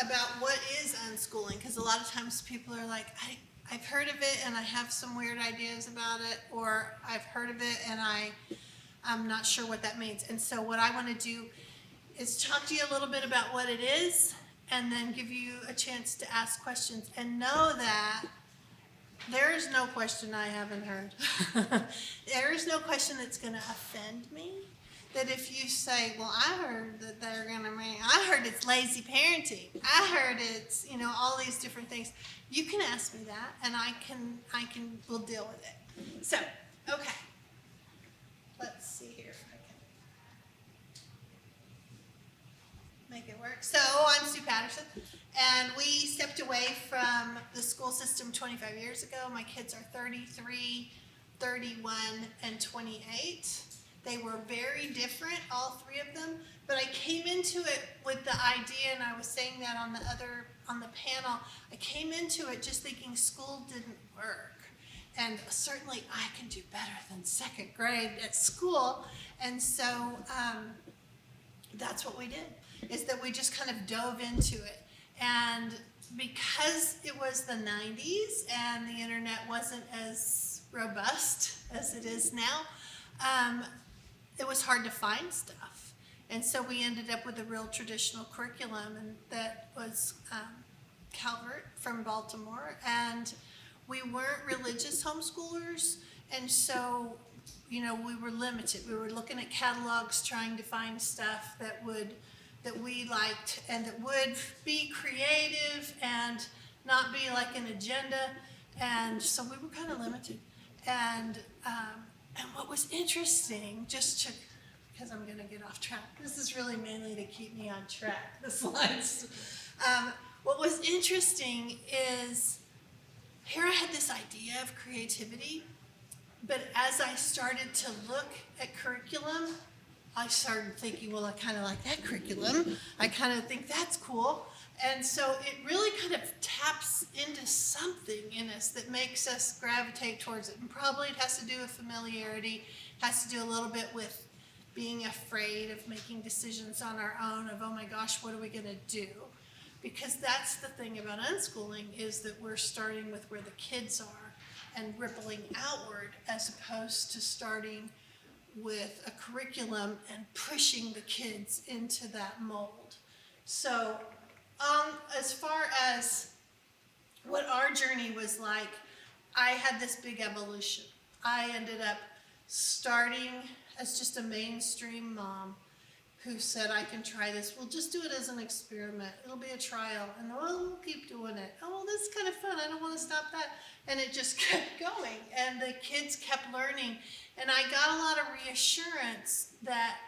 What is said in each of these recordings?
about what is unschooling, because a lot of times people are like, I've heard of it and I have some weird ideas about it, or I've heard of it and I'm not sure what that means. And so what I want to do is talk to you a little bit about what it is, and then give you a chance to ask questions, and know that there is no question I haven't heard. There is no question that's going to offend me. That if you say, well, I heard that they're going to make, I heard it's lazy parenting. I heard it's, all these different things. You can ask me that, and we'll deal with it. So, okay. Let's see here if I can make it work. So, I'm Sue Patterson, and we stepped away from the school system 25 years ago. My kids are 33, 31, and 28. They were very different, all three of them, but I came into it with the idea, and I was saying that on the panel, I came into it just thinking school didn't work. And certainly I can do better than second grade at school. And so that's what we did, is that we just kind of dove into it. And because it was the 90s and the internet wasn't as robust as it is now, it was hard to find stuff. And so we ended up with a real traditional curriculum, and that was Calvert from Baltimore. And we weren't religious homeschoolers, and so, we were limited. We were looking at catalogs, trying to find stuff that we liked, and that would be creative and not be like an agenda. And so we were kind of limited. And what was interesting, because I'm going to get off track. This is really mainly to keep me on track, the slides. What was interesting is, here I had this idea of creativity, but as I started to look at curriculum, I started thinking, well, I kind of like that curriculum. I kind of think that's cool. And so it really kind of taps into something in us that makes us gravitate towards it. And probably it has to do with familiarity, has to do a little bit with being afraid of making decisions on our own, of, oh my gosh, what are we going to do? Because that's the thing about unschooling, is that we're starting with where the kids are and rippling outward, as opposed to starting with a curriculum and pushing the kids into that mold. So as far as what our journey was like, I had this big evolution. I ended up starting as just a mainstream mom who said, I can try this. We'll just do it as an experiment. It'll be a trial. And we'll keep doing it. Oh, this is kind of fun. I don't want to stop that. And it just kept going. And the kids kept learning. And I got a lot of reassurance that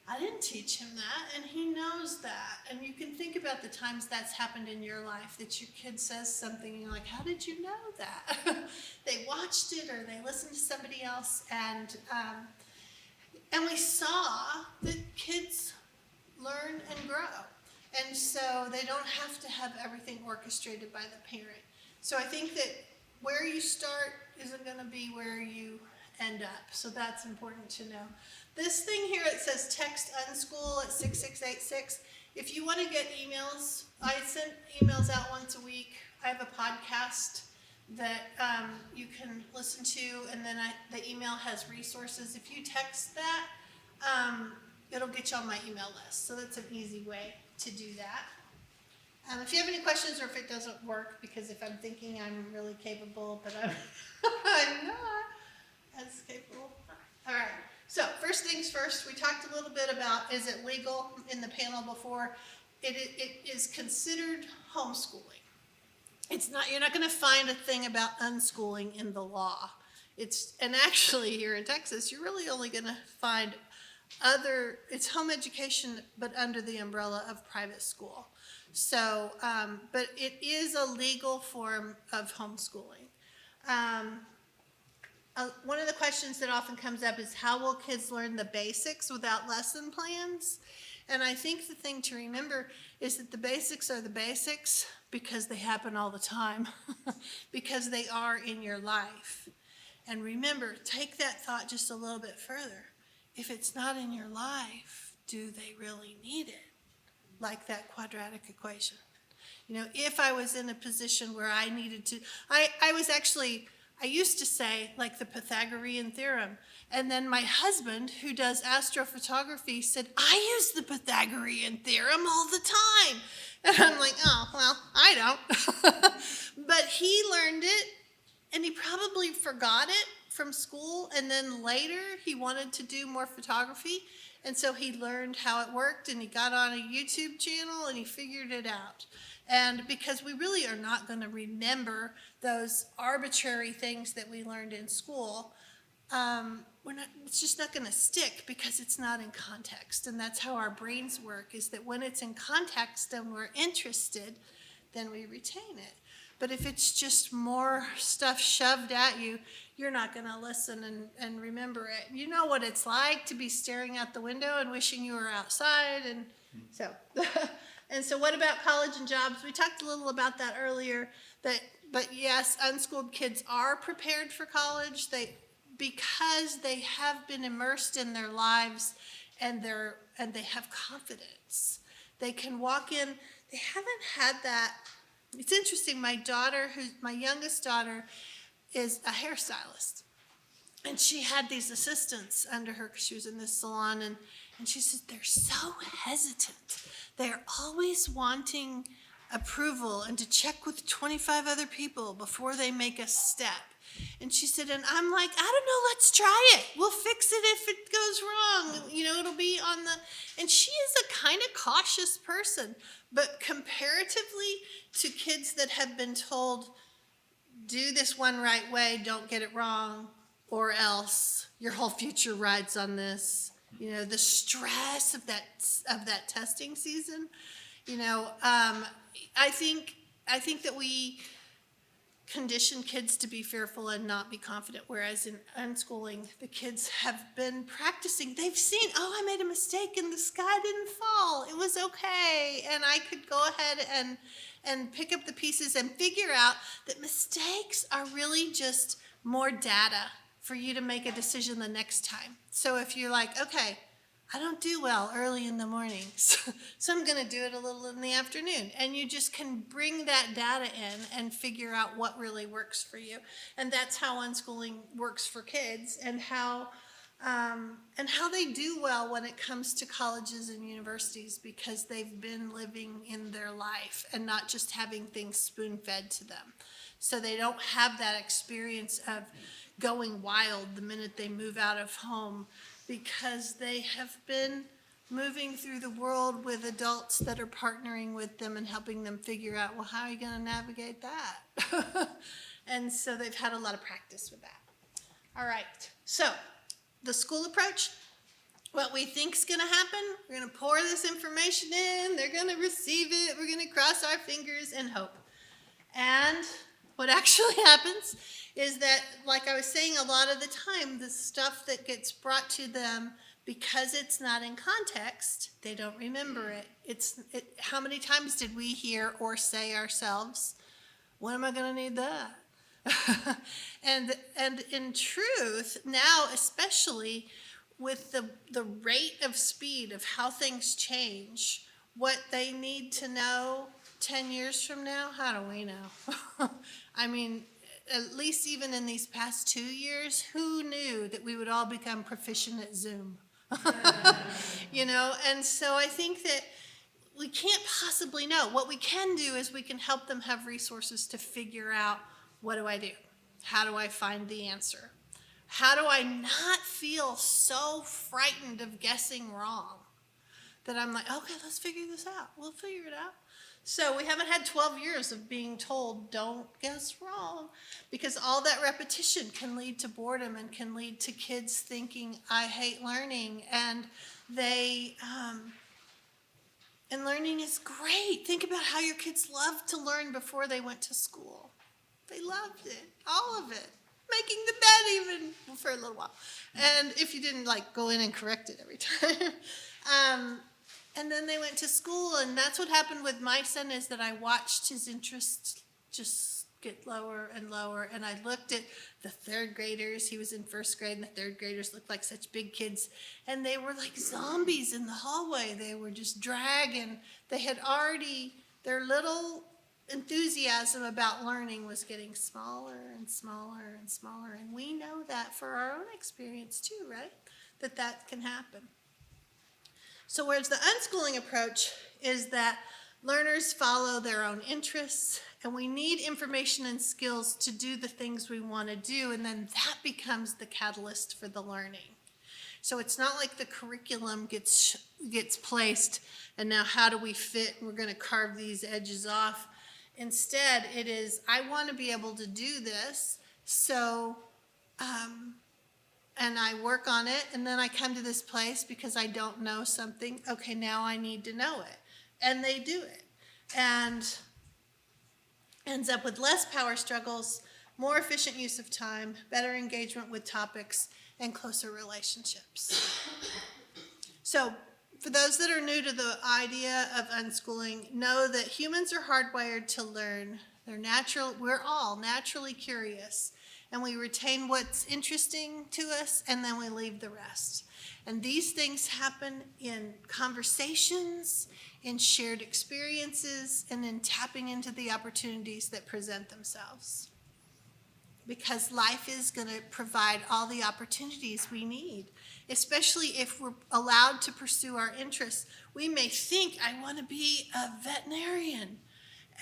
I didn't teach him that, and he knows that. And you can think about the times that's happened in your life, that your kid says something, and you're like, how did you know that? They watched it, or they listened to somebody else, and we saw that kids learn and grow. And so they don't have to have everything orchestrated by the parent. So I think that where you start isn't going to be where you end up. So that's important to know. This thing here, it says text unschool at 6686. If you want to get emails, I send emails out once a week. I have a podcast that you can listen to, and then the email has resources. If you text that, it'll get you on my email list. So that's an easy way to do that. If you have any questions, or if it doesn't work, because if I'm thinking I'm really capable, but I'm not as capable. All right. So first things first, we talked a little bit about, is it legal in the panel before? It is considered homeschooling. It's not. You're not going to find a thing about unschooling in the law. And actually here in Texas, you're really only going to find it's home education, but under the umbrella of private school. So, but it is a legal form of homeschooling. One of the questions that often comes up is, how will kids learn the basics without lesson plans? And I think the thing to remember is that the basics are the basics because they happen all the time, because they are in your life. And remember, take that thought just a little bit further. If it's not in your life, do they really need it? Like that quadratic equation. if I was in a position where I needed to, I used to say, like, the Pythagorean theorem. And then my husband, who does astrophotography, said, I use the Pythagorean theorem all the time. And I'm like, oh, well, I don't. But he learned it, and he probably forgot it from school. And then later, he wanted to do more photography. And so he learned how it worked, and he got on a YouTube channel, and he figured it out. And because we really are not going to remember those arbitrary things that we learned in school, it's just not going to stick because it's not in context. And that's how our brains work, is that when it's in context and we're interested, then we retain it. But if it's just more stuff shoved at you, you're not going to listen and remember it. You know what it's like to be staring out the window and wishing you were outside. And so, and so what about college and jobs? We talked a little about that earlier. But yes, unschooled kids are prepared for college. Because they have been immersed in their lives, and they have confidence. They can walk in. They haven't had that. It's interesting. My youngest daughter, is a hairstylist, and she had these assistants under her because she was in this salon, and she said they're so hesitant. They're always wanting approval and to check with 25 other people before they make a step. And she said, and I'm like, I don't know, let's try it. We'll fix it if it goes wrong. It'll be on the, and she is a kind of cautious person, but comparatively to kids that have been told, do this one right way, don't get it wrong, or else your whole future rides on this. The stress of that testing season. I think that we condition kids to be fearful and not be confident, whereas in unschooling, the kids have been practicing. They've seen, I made a mistake and the sky didn't fall. It was okay, and I could go ahead and pick up the pieces and figure out that mistakes are really just more data for you to make a decision the next time. So if you're like, okay, I don't do well early in the morning, so I'm going to do it a little in the afternoon. And you just can bring that data in and figure out what really works for you. And that's how unschooling works for kids, and how they do well when it comes to colleges and universities, because they've been living in their life and not just having things spoon-fed to them. So they don't have that experience of going wild the minute they move out of home, because they have been moving through the world with adults that are partnering with them and helping them figure out, well, how are you going to navigate that? And so they've had a lot of practice with that. All right, so the school approach, what we think is going to happen, we're going to pour this information in, they're going to receive it, we're going to cross our fingers and hope. And what actually happens is that, like I was saying, a lot of the time, the stuff that gets brought to them, because it's not in context, they don't remember it. How many times did we hear or say ourselves, when am I going to need that? And in truth, now especially with the rate of speed of how things change, what they need to know 10 years from now, how do we know? I mean, at least even in these past 2 years, who knew that we would all become proficient at Zoom? And so I think that we can't possibly know. What we can do is we can help them have resources to figure out, what do I do? How do I find the answer? How do I not feel so frightened of guessing wrong that I'm like, okay, let's figure this out. We'll figure it out. So we haven't had 12 years of being told, don't guess wrong, because all that repetition can lead to boredom and can lead to kids thinking, I hate learning, and and learning is great. Think about how your kids loved to learn before they went to school. They loved it, all of it, making the bed even for a little while. And if you didn't go in and correct it every time. And then they went to school, and that's what happened with my son, is that I watched his interest just get lower and lower, and I looked at the third graders. He was in first grade, and the third graders looked like such big kids, and they were like zombies in the hallway. They were just dragging. They had already, their little enthusiasm about learning was getting smaller and smaller and smaller. And we know that for our own experience too, right? That can happen. So whereas the unschooling approach is that learners follow their own interests, and we need information and skills to do the things we want to do, and then that becomes the catalyst for the learning. So it's not like the curriculum gets placed, and now how do we fit, and we're going to carve these edges off. Instead, it is, I want to be able to do this, so, and I work on it, and then I come to this place because I don't know something. Okay, now I need to know it. And they do it. And ends up with less power struggles, more efficient use of time, better engagement with topics, and closer relationships. So for those that are new to the idea of unschooling, know that humans are hardwired to learn. We're all naturally curious, and we retain what's interesting to us, and then we leave the rest. And these things happen in conversations, in shared experiences, and in tapping into the opportunities that present themselves. Because life is going to provide all the opportunities we need, especially if we're allowed to pursue our interests. We may think, I want to be a veterinarian.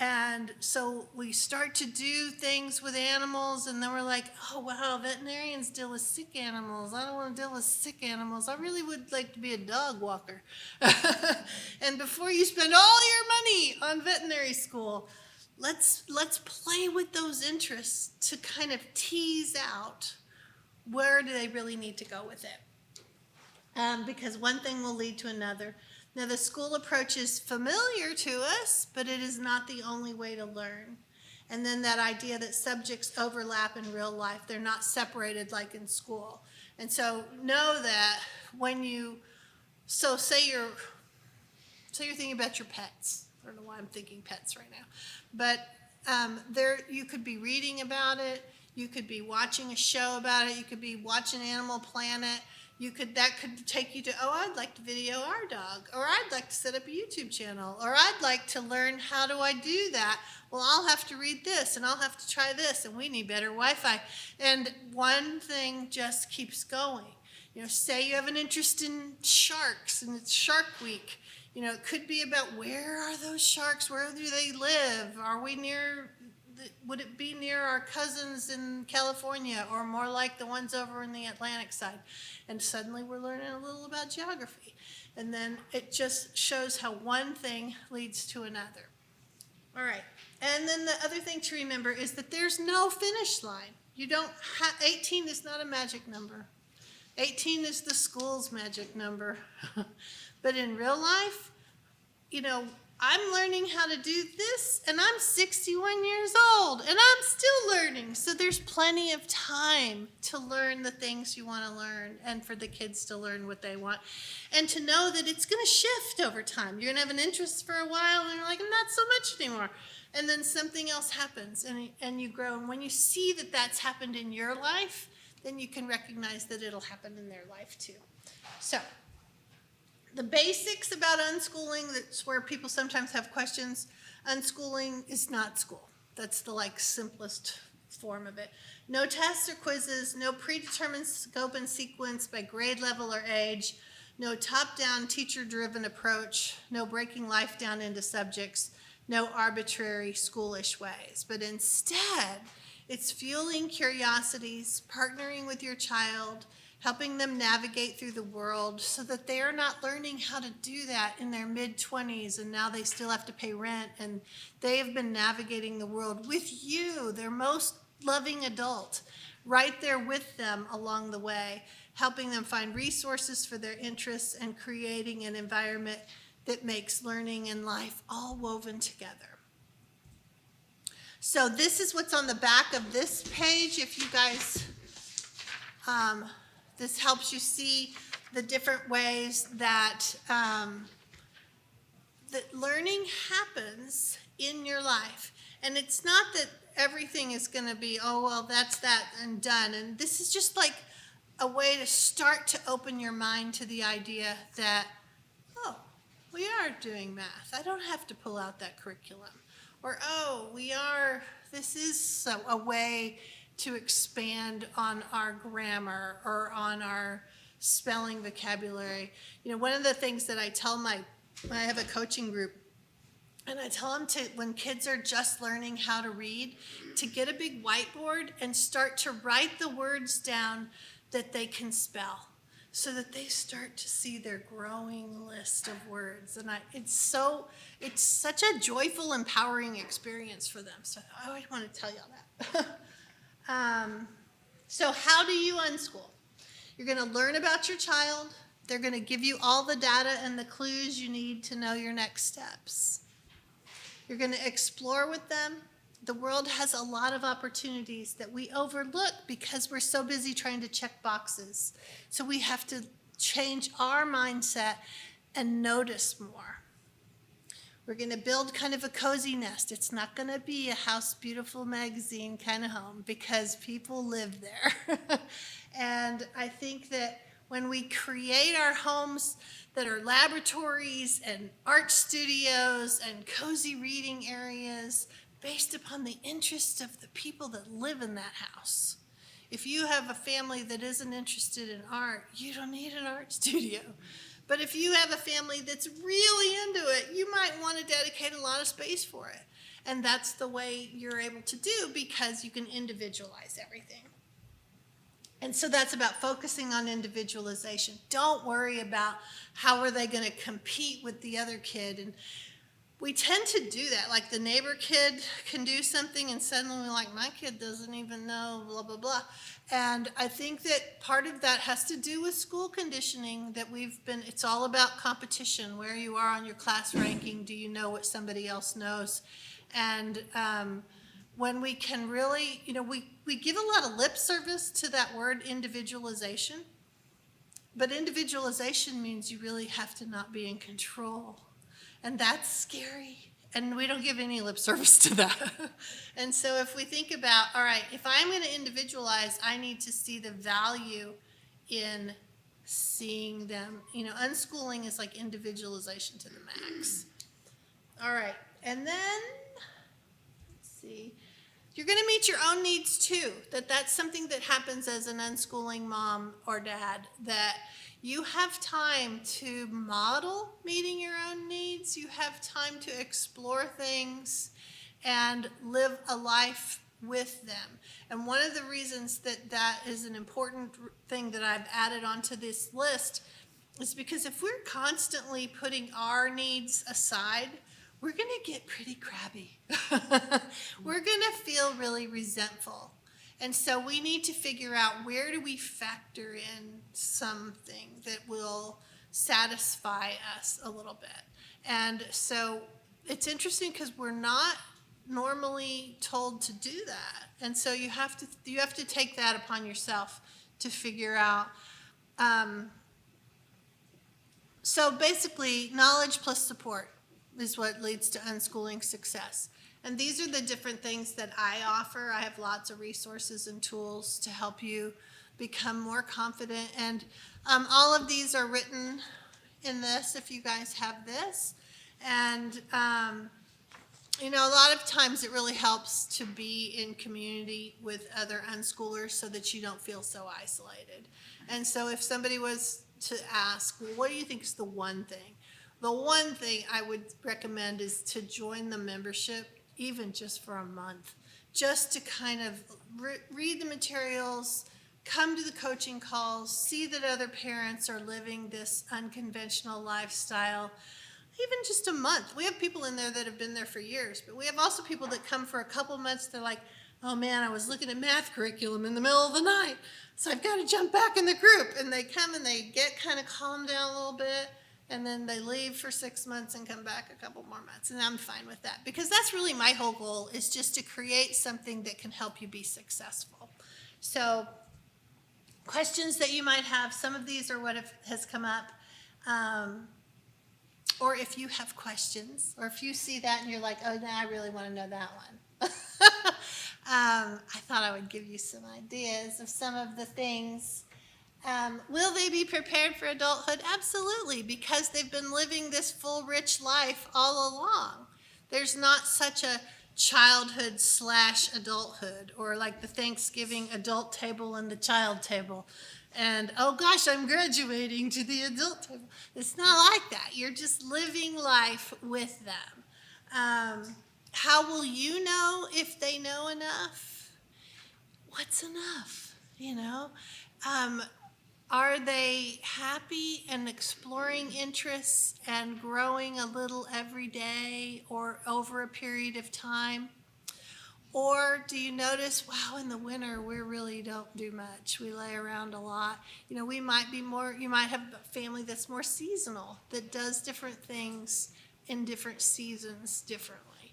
And so we start to do things with animals, and then we're like, oh, wow, veterinarians deal with sick animals. I don't want to deal with sick animals. I really would like to be a dog walker. And before you spend all your money on veterinary school, let's play with those interests to kind of tease out where do they really need to go with it. Because one thing will lead to another. Now, the school approach is familiar to us, but it is not the only way to learn. And then that idea that subjects overlap in real life, they're not separated like in school. And so know that when say you're thinking about your pets. I don't know why I'm thinking pets right now. But you could be reading about it. You could be watching a show about it. You could be watching Animal Planet. That could take you to, I'd like to video our dog, or I'd like to set up a YouTube channel, or I'd like to learn how do I do that. Well, I'll have to read this, and I'll have to try this, and we need better Wi-Fi. And one thing just keeps going. Say you have an interest in sharks, and it's Shark Week. It could be about where are those sharks? Where do they live? Would it be near our cousins in California, or more like the ones over in the Atlantic side? And suddenly we're learning a little about geography. And then it just shows how one thing leads to another. All right. And then the other thing to remember is that there's no finish line. 18 is not a magic number. 18 is the school's magic number. But in real life, I'm learning how to do this, and I'm 61 years old, and I'm still learning. So there's plenty of time to learn the things you want to learn, and for the kids to learn what they want, and to know that it's going to shift over time. You're going to have an interest for a while, and you're like, not so much anymore. And then something else happens, and you grow. And when you see that that's happened in your life, then you can recognize that it'll happen in their life too. So the basics about unschooling, that's where people sometimes have questions. Unschooling is not school. That's the simplest form of it. No tests or quizzes, no predetermined scope and sequence by grade level or age, no top-down teacher-driven approach, no breaking life down into subjects, no arbitrary schoolish ways. But instead, it's fueling curiosities, partnering with your child, helping them navigate through the world so that they are not learning how to do that in their mid-20s, and now they still have to pay rent, and they have been navigating the world with you, their most loving adult, right there with them along the way, helping them find resources for their interests and creating an environment that makes learning and life all woven together. So this is what's on the back of this page. If you guys... this helps you see the different ways that that learning happens in your life. And it's not that everything is going to be, that's that and done. And this is just like a way to start to open your mind to the idea that, we are doing math. I don't have to pull out that curriculum. Or, oh, this is a way to expand on our grammar or on our spelling vocabulary. One of the things that I have a coaching group, and I tell them when kids are just learning how to read, to get a big whiteboard and start to write the words down that they can spell, so that they start to see their growing list of words. And it's such a joyful, empowering experience for them. So I always want to tell y'all that. So how do you unschool? You're going to learn about your child. They're going to give you all the data and the clues you need to know your next steps. You're going to explore with them. The world has a lot of opportunities that we overlook because we're so busy trying to check boxes. So we have to change our mindset and notice more. We're going to build kind of a cozy nest. It's not going to be a House Beautiful magazine kind of home, because people live there. And I think that when we create our homes that are laboratories and art studios and cozy reading areas based upon the interest of the people that live in that house. If you have a family that isn't interested in art, you don't need an art studio. But if you have a family that's really into it, you might want to dedicate a lot of space for it. And that's the way you're able to do, because you can individualize everything. And so that's about focusing on individualization. Don't worry about how are they going to compete with the other kid. And we tend to do that. Like the neighbor kid can do something and suddenly we're like, my kid doesn't even know, blah, blah, blah. And I think that part of that has to do with school conditioning, that it's all about competition, where you are on your class ranking. Do you know what somebody else knows? And when we can really, we give a lot of lip service to that word individualization, but individualization means you really have to not be in control. And that's scary. And we don't give any lip service to that. And so if we think about, all right, if I'm going to individualize, I need to see the value in seeing them. Unschooling is like individualization to the max. All right. And then, let's see. You're going to meet your own needs too. That's something that happens as an unschooling mom or dad, that you have time to model meeting your own needs. You have time to explore things and live a life with them. And one of the reasons that is an important thing that I've added onto this list is because if we're constantly putting our needs aside, we're going to get pretty crabby. We're going to feel really resentful. And so we need to figure out, where do we factor in something that will satisfy us a little bit. And so it's interesting because we're not normally told to do that. And so you have to take that upon yourself to figure out. So basically, knowledge plus support is what leads to unschooling success. And these are the different things that I offer. I have lots of resources and tools to help you become more confident. And all of these are written in this, if you guys have this. And, a lot of times it really helps to be in community with other unschoolers so that you don't feel so isolated. And so if somebody was to ask, well, what do you think is the one thing? The one thing I would recommend is to join the membership, even just for a month, just to kind of read the materials, come to the coaching calls, see that other parents are living this unconventional lifestyle. Even just a month. We have people in there that have been there for years, but we have also people that come for a couple months. They're like, oh man, I was looking at math curriculum in the middle of the night, so I've got to jump back in the group. And they come and they get kind of calmed down a little bit, and then they leave for 6 months and come back a couple more months. And I'm fine with that, because that's really my whole goal, is just to create something that can help you be successful. So questions that you might have, some of these are what has come up. Or if you have questions, or if you see that and you're like, oh, now I really want to know that one. I thought I would give you some ideas of some of the things. Will they be prepared for adulthood? Absolutely, because they've been living this full, rich life all along. There's not such a childhood / adulthood, or like the Thanksgiving adult table and the child table. And oh gosh, I'm graduating to the adult table. It's not like that. You're just living life with them. How will you know if they know enough? What's enough? Um, are they happy and exploring interests and growing a little every day or over a period of time? Or do you notice, wow, in the winter, we really don't do much. We lay around a lot. We might be more, you might have a family that's more seasonal, that does different things in different seasons differently.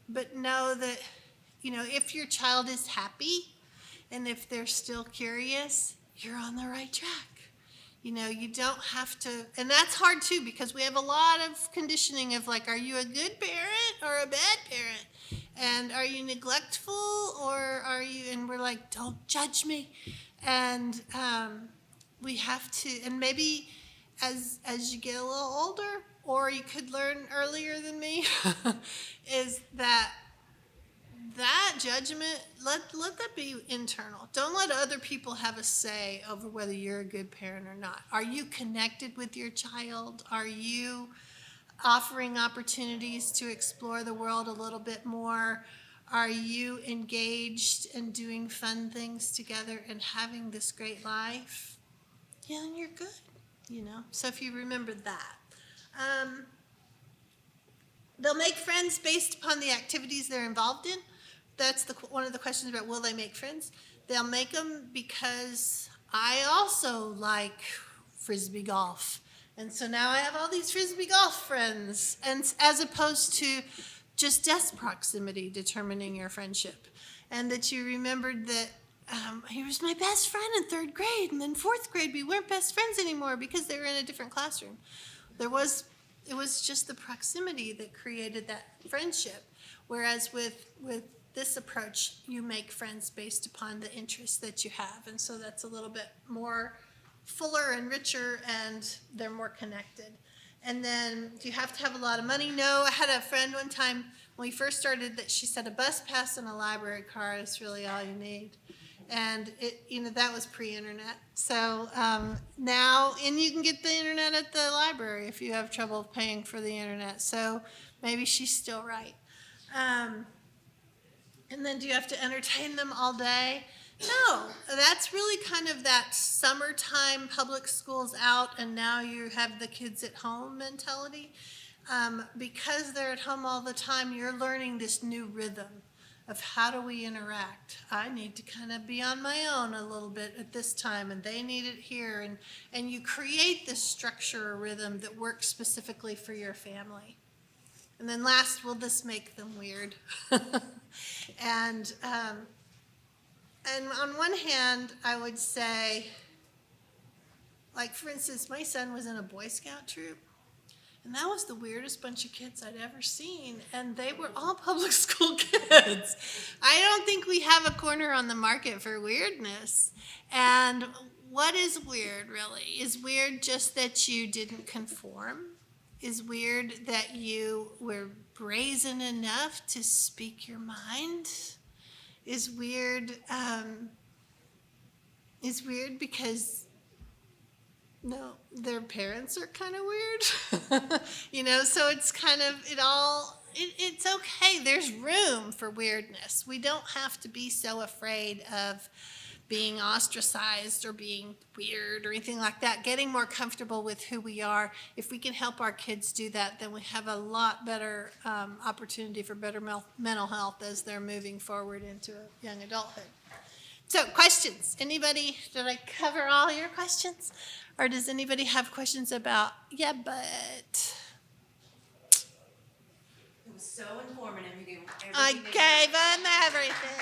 But know that, if your child is happy and if they're still curious, you're on the right track. You don't have to, and that's hard too, because we have a lot of conditioning of like, are you a good parent or a bad parent? And are you neglectful or are you, and we're like, don't judge me. And we have to, and maybe as you get a little older, or you could learn earlier than me, is that judgment, let that be internal. Don't let other people have a say over whether you're a good parent or not. Are you connected with your child? Are you offering opportunities to explore the world a little bit more? Are you engaged and doing fun things together and having this great life? Yeah, and you're good, So if you remember that. They'll make friends based upon the activities they're involved in. That's one of the questions about will they make friends. They'll make them because I also like Frisbee golf. And so now I have all these Frisbee golf friends, and as opposed to just desk proximity determining your friendship. And that you remembered that he was my best friend in 3rd grade, and then 4th grade we weren't best friends anymore because they were in a different classroom. It was just the proximity that created that friendship. Whereas with this approach, you make friends based upon the interests that you have. And so that's a little bit more fuller and richer, and they're more connected. And then, do you have to have a lot of money? No. I had a friend one time when we first started that she said a bus pass and a library card is really all you need. And that was pre-internet. So now, and you can get the internet at the library if you have trouble paying for the internet. So maybe she's still right. And then, do you have to entertain them all day? No, that's really kind of that summertime, public school's out, and now you have the kids at home mentality. Because they're at home all the time, you're learning this new rhythm of how do we interact. I need to kind of be on my own a little bit at this time, and they need it here. And you create this structure or rhythm that works specifically for your family. And then last, will this make them weird? And on one hand, I would say, like, for instance, my son was in a Boy Scout troop, and that was the weirdest bunch of kids I'd ever seen, and they were all public school kids. I don't think we have a corner on the market for weirdness. And what is weird, really? Is weird just that you didn't conform? Is weird that you were brazen enough to speak your mind? Is weird because their parents are kind of weird. So it's kind of it's okay. There's room for weirdness. We don't have to be so afraid of being ostracized or being weird or anything like that. Getting more comfortable with who we are. If we can help our kids do that, then we have a lot better opportunity for better mental health as they're moving forward into a young adulthood. So, questions? Anybody? Did I cover all your questions? Or does anybody have questions about, but... It was so informative. You gave everything. I gave them everything.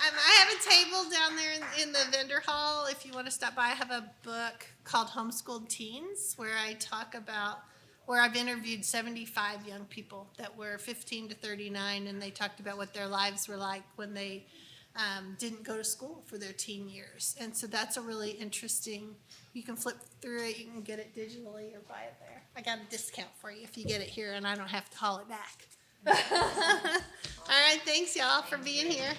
I have a table down there in the vendor hall. If you want to stop by, I have a book called Homeschooled Teens where I've interviewed 75 young people that were 15 to 39, and they talked about what their lives were like when they didn't go to school for their teen years. And so that's a really interesting, you can flip through it, you can get it digitally or buy it there. I got a discount for you if you get it here and I don't have to haul it back. All right, thanks y'all for being here.